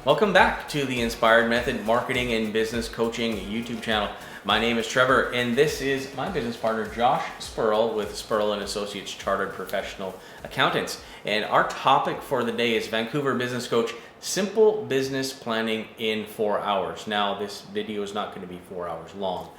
Welcome back to the Inspired Method Marketing and Business Coaching YouTube channel. My name is Trevor, and this is my business partner, Josh Spurl, with Spurl & Associates Chartered Professional Accountants. And our topic for the day is Vancouver Business Coach, Simple Business Planning in 4 hours. Now, this video is not going to be 4 hours long,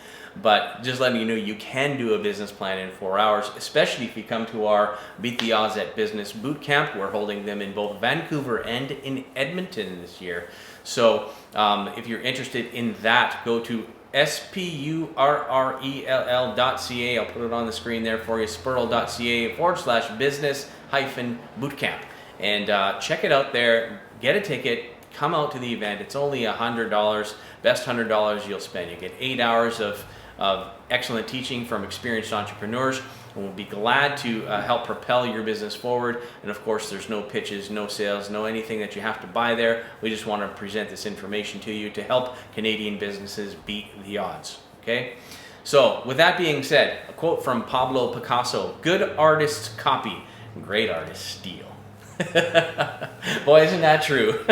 but just letting you know you can do a business plan in 4 hours, especially if you come to our Beat the Odds at Business Bootcamp. We're holding them in both Vancouver and in Edmonton this year. So if you're interested in that, go to spurrell.ca. I'll put it on the screen there for you, spurrell.ca/business-bootcamp. And check it out there, get a ticket, come out to the event. It's only $100, best $100 you'll spend. You get 8 hours of excellent teaching from experienced entrepreneurs, and we'll be glad to help propel your business forward. And of course, there's no pitches, no sales, no anything that you have to buy there. We just want to present this information to you to help Canadian businesses beat the odds. Okay? So with that being said, a quote from Pablo Picasso: "Good artists copy, great artists steal." Boy, isn't that true?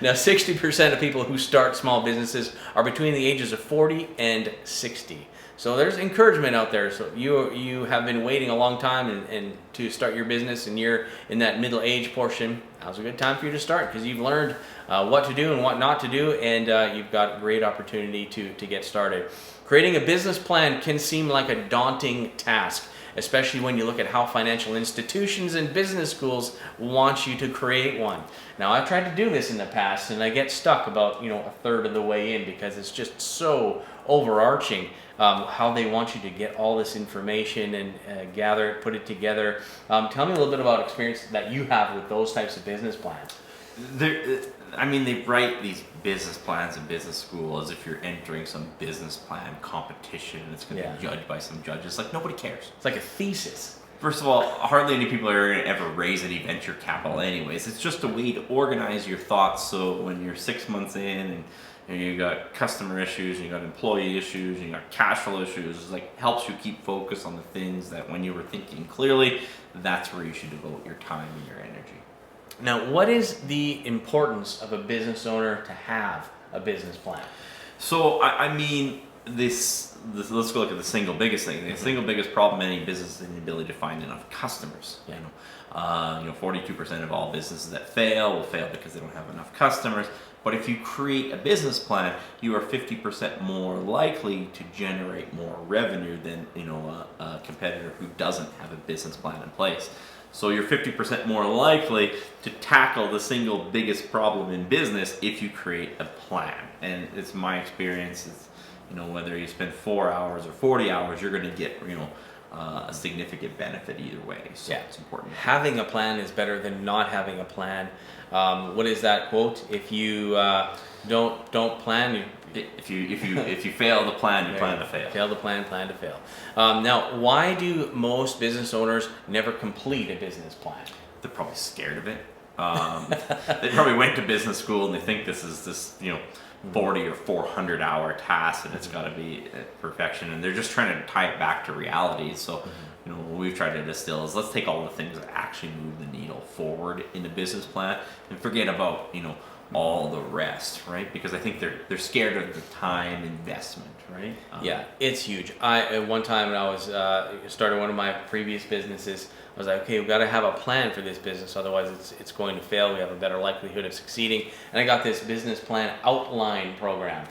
Now, 60% of people who start small businesses are between the ages of 40 and 60. So there's encouragement out there. So you have been waiting a long time and to start your business, and you're in that middle age portion. Now's a good time for you to start, because you've learned what to do and what not to do, and you've got a great opportunity to get started. Creating a business plan can seem like a daunting task, especially when you look at how financial institutions and business schools want you to create one. Now, I've tried to do this in the past, and I get stuck about a third of the way in, because it's just so overarching how they want you to get all this information and gather it, put it together. Tell me a little bit about experience that you have with those types of business plans. They write these business plans in business school as if you're entering some business plan competition and it's going to be judged by some judges. Like, nobody cares. It's like a thesis. First of all, hardly any people are going to ever raise any venture capital anyways. It's just a way to organize your thoughts, so when you're 6 months in and you got customer issues, and you got employee issues, and you got cash flow issues, it's like helps you keep focused on the things that when you were thinking clearly, that's where you should devote your time and your energy. Now, what is the importance of a business owner to have a business plan? So, let's go look at the single biggest thing. The single biggest problem in any business is the inability to find enough customers. 42% of all businesses that fail will fail because they don't have enough customers. But if you create a business plan, you are 50% more likely to generate more revenue than a competitor who doesn't have a business plan in place. So you're 50% more likely to tackle the single biggest problem in business if you create a plan. And it's my experience, whether you spend 4 hours or 40 hours, you're going to get a significant benefit either way. So it's important. Having a plan is better than not having a plan. What is that quote? If you don't plan, if you fail the plan, you plan to fail. Fail the plan to fail. Now, why do most business owners never complete a business plan? They're probably scared of it. They probably went to business school and they think this is 40 or 400 hour task and it's got to be perfection, and they're just trying to tie it back to reality. So what we've tried to distill is, let's take all the things that actually move the needle forward in the business plan and forget about all the rest, right? Because I think they're scared of the time investment, right? Yeah, it's huge. At one time when I was starting one of my previous businesses, I was like, okay, we've got to have a plan for this business, otherwise it's going to fail. We have a better likelihood of succeeding. And I got this business plan outline program.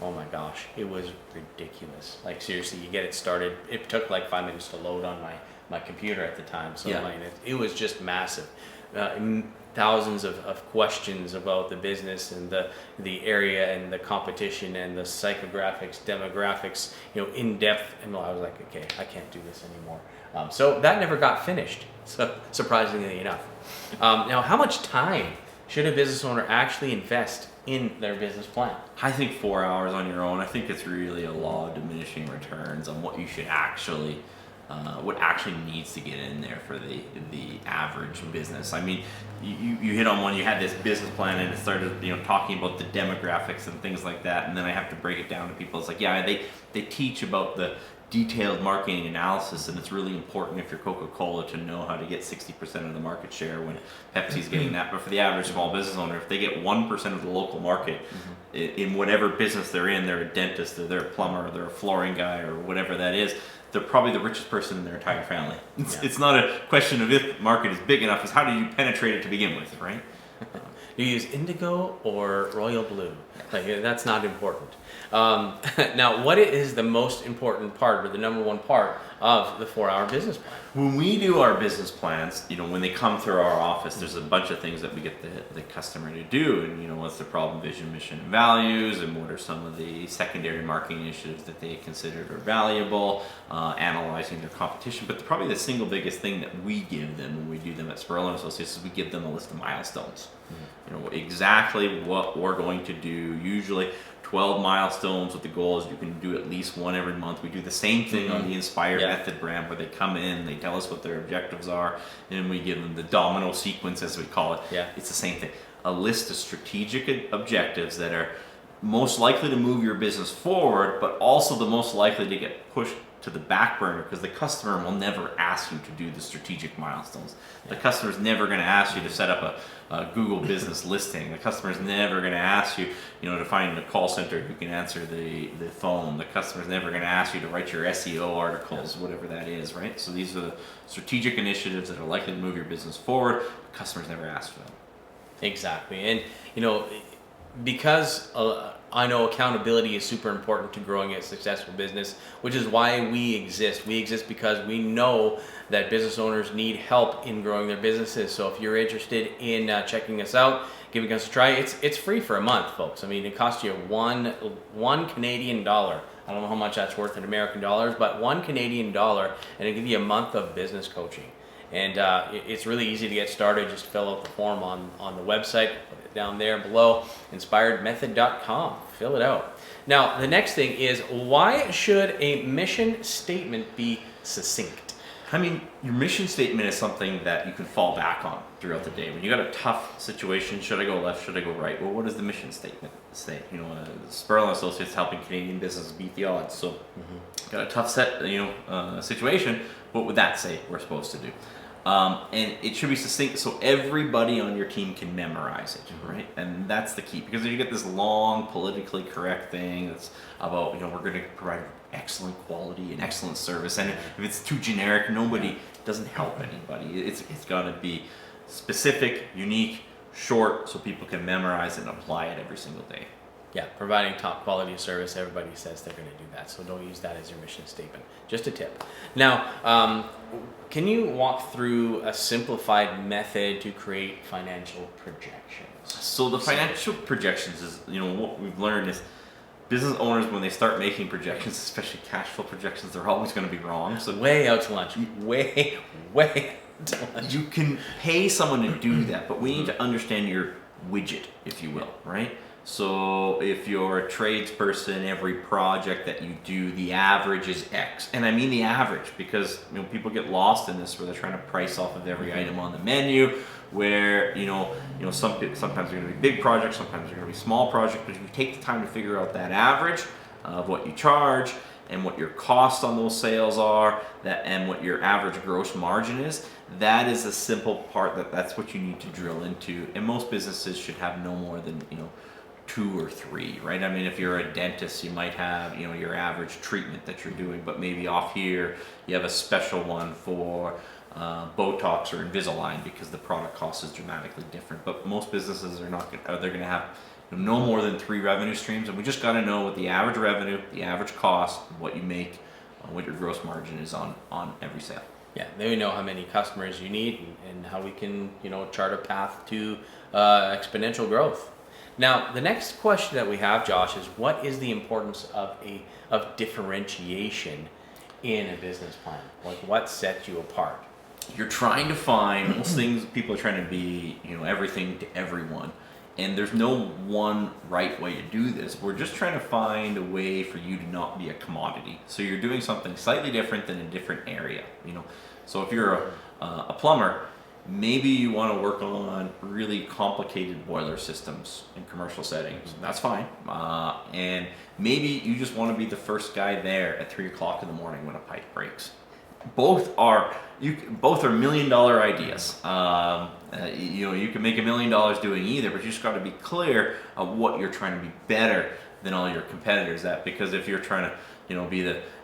Oh my gosh, it was ridiculous. Like, seriously, you get it started. It took like 5 minutes to load on my computer at the time. So it was just massive. Thousands of questions about the business and the area and the competition and the psychographics, demographics, in depth. And I was like, okay, I can't do this anymore. So that never got finished, so surprisingly enough. Now, how much time should a business owner actually invest in their business plan? I think 4 hours on your own. I think it's really a law of diminishing returns on what you should actually what actually needs to get in there for the average business. I mean, you hit on one. You had this business plan and it started talking about the demographics and things like that, and then I have to break it down to people. It's like, yeah, they teach about the detailed marketing analysis, and it's really important if you're Coca-Cola to know how to get 60% of the market share when Pepsi's getting that. But for the average small business owner, if they get 1% of the local market in whatever business they're in, they're a dentist, they're a plumber, they're a flooring guy, or whatever that is, they're probably the richest person in their entire family. It's not a question of if the market is big enough, it's how do you penetrate it to begin with, right? Do you use indigo or royal blue? Like, that's not important. Now, what is the most important part, or the number one part of the 4-hour business plan? When we do our business plans, when they come through our office, there's a bunch of things that we get the customer to do. And, what's the problem, vision, mission, and values, and what are some of the secondary marketing initiatives that they considered are valuable, analyzing their competition. But probably the single biggest thing that we give them when we do them at Sperl & Associates is we give them a list of milestones. Exactly what we're going to do, usually 12 milestones with the goal is you can do at least one every month. We do the same thing on the Inspired Method brand, where they come in, they tell us what their objectives are, and we give them the domino sequence, as we call it. It's the same thing. A list of strategic objectives that are most likely to move your business forward, but also the most likely to get pushed to the back burner, because the customer will never ask you to do the strategic milestones. The customer's never going to ask you to set up a Google business listing. The customer's never going to ask you, to find a call center who can answer the phone. The customer's never going to ask you to write your SEO articles, whatever that is, right? So these are the strategic initiatives that are likely to move your business forward. The customer's never asked for them. Exactly. And, because I know accountability is super important to growing a successful business, which is why we exist. We exist because we know that business owners need help in growing their businesses. So if you're interested in checking us out, giving us a try, it's free for a month, folks. I mean, it costs you one Canadian dollar. I don't know how much that's worth in American dollars, but $1 Canadian, and it'll give you a month of business coaching. And it's really easy to get started. Just fill out the form on the website, put it down there below, inspiredmethod.com. Fill it out. Now, the next thing is, why should a mission statement be succinct? I mean, your mission statement is something that you can fall back on throughout the day. When you got a tough situation, should I go left, should I go right? Well, what does the mission statement say? Sperl & Associates helping Canadian businesses beat the odds. So, got a tough situation. What would that say we're supposed to do? And it should be succinct so everybody on your team can memorize it, right? And that's the key, because if you get this long, politically correct thing that's about, we're going to provide excellent quality and excellent service, and if it's too generic, doesn't help anybody. It's got to be specific, unique, short, so people can memorize it and apply it every single day. Yeah, providing top quality service, everybody says they're going to do that, so don't use that as your mission statement. Just a tip. Now, can you walk through a simplified method to create financial projections? So the financial projections is, what we've learned is business owners, when they start making projections, especially cash flow projections, they're always going to be wrong. So way out to lunch. Way to lunch. You can pay someone to do that, but we need to understand your widget, if you will, right? So if you're a tradesperson, every project that you do, the average is X. And I mean the average, because people get lost in this, where they're trying to price off of every item on the menu, where sometimes they're going to be big projects, sometimes they're going to be small projects. But if you take the time to figure out that average of what you charge and what your costs on those sales are, and what your average gross margin is, that is a simple part. That's what you need to drill into. And most businesses should have no more than 2 or 3, right? I mean, if you're a dentist, you might have, your average treatment that you're doing, but maybe off here, you have a special one for Botox or Invisalign, because the product cost is dramatically different. But most businesses are they're going to have no more than 3 revenue streams, and we just got to know what the average revenue, the average cost, what you make, what your gross margin is on every sale. Yeah, then we know how many customers you need, and how we can, chart a path to exponential growth. Now, the next question that we have, Josh, is what is the importance of differentiation in a business plan? Like, what sets you apart? You're trying to find most things. People are trying to be, everything to everyone, and there's no one right way to do this. We're just trying to find a way for you to not be a commodity. So you're doing something slightly different than a different area. So if you're a plumber, Maybe you want to work on really complicated boiler systems in commercial settings. That's fine. And maybe you just want to be the first guy there at 3 o'clock in the morning when a pipe breaks. Both are $1 million ideas. You can make $1 million doing either, but you just got to be clear of what you're trying to be better than all your competitors at. Because if you're trying to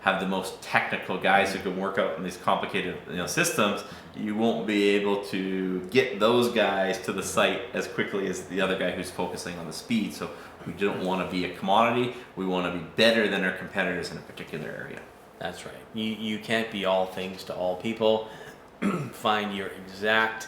have the most technical guys who can work out in these complicated systems, you won't be able to get those guys to the site as quickly as the other guy who's focusing on the speed. So we don't want to be a commodity. We want to be better than our competitors in a particular area. That's right. You can't be all things to all people. Find your exact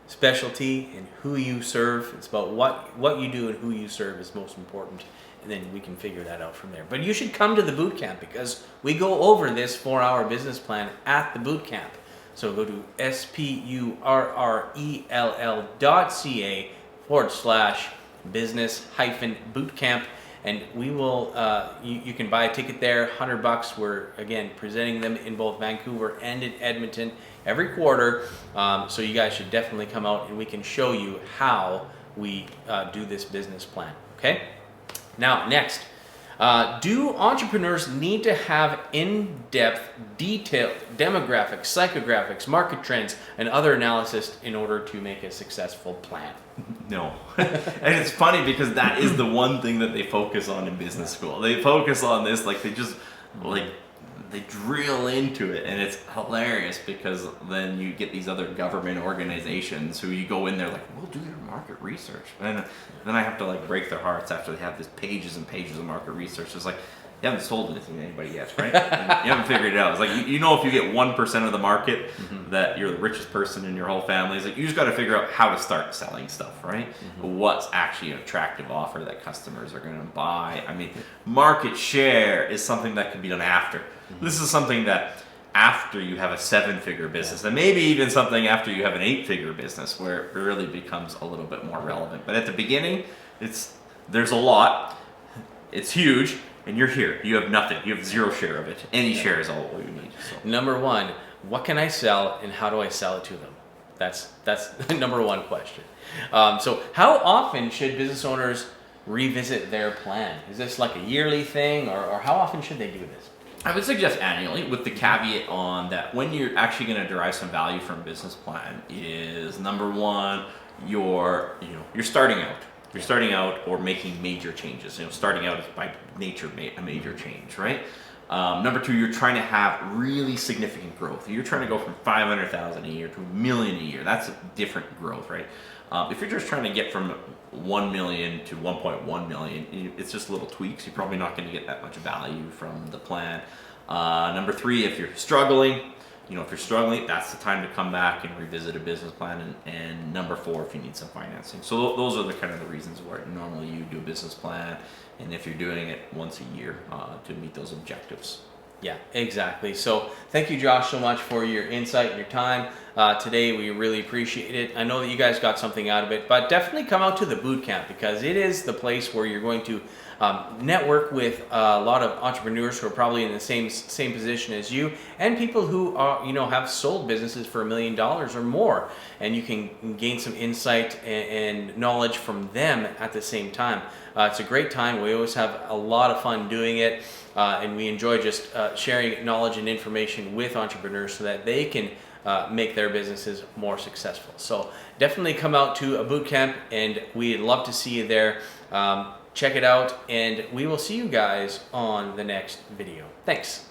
specialty and who you serve. It's about what you do and who you serve is most important. And then we can figure that out from there. But you should come to the boot camp because we go over this 4-hour business plan at the boot camp. So go to spurrell.ca/business-bootcamp, and we will. You can buy a ticket there, $100. We're again presenting them in both Vancouver and in Edmonton every quarter. So you guys should definitely come out, and we can show you how we do this business plan. Okay. Now, next, do entrepreneurs need to have in-depth, detailed demographics, psychographics, market trends, and other analysis in order to make a successful plan? No. And it's funny because that is the one thing that they focus on in business school. They focus on this, they drill into it, and it's hilarious because then you get these other government organizations who you go in there like, we'll do your market research, and then I have to break their hearts after they have these pages and pages of market research. It's like, you haven't sold anything to anybody yet, right? You haven't figured it out. It's like, if you get 1% of the market, that you're the richest person in your whole family. It's like, you just got to figure out how to start selling stuff, right? What's actually an attractive offer that customers are going to buy. I mean, market share is something that can be done after. This is something that after you have a 7-figure business, and maybe even something after you have an 8-figure business, where it really becomes a little bit more relevant. But at the beginning, there's a lot, it's huge, and you're here. You have nothing. You have 0 share of it. Any share is all you need. So. Number one, what can I sell, and how do I sell it to them? That's the number one question. So how often should business owners revisit their plan? Is this like a yearly thing, or how often should they do this? I would suggest annually, with the caveat on that when you're actually going to derive some value from a business plan is, number one, you're starting out. You're starting out or making major changes. Starting out is by nature a major change, right? Number two, you're trying to have really significant growth. You're trying to go from $500,000 a year to $1 million a year. That's a different growth, right? If you're just trying to get from 1 million to 1.1 million, it's just little tweaks. You're probably not going to get that much value from the plan. Number three, if you're struggling, that's the time to come back and revisit a business plan. And number four, if you need some financing. So those are the kind of the reasons where normally you do a business plan, and if you're doing it once a year to meet those objectives. Yeah, exactly. So thank you, Josh, so much for your insight and your time today. We really appreciate it. I know that you guys got something out of it, but definitely come out to the boot camp because it is the place where you're going to network with a lot of entrepreneurs who are probably in the same position as you, and people who are, have sold businesses for $1 million or more, and you can gain some insight and knowledge from them at the same time. It's a great time. We always have a lot of fun doing it. And we enjoy just sharing knowledge and information with entrepreneurs so that they can make their businesses more successful. So definitely come out to a boot camp, and we'd love to see you there. Check it out, and we will see you guys on the next video. Thanks.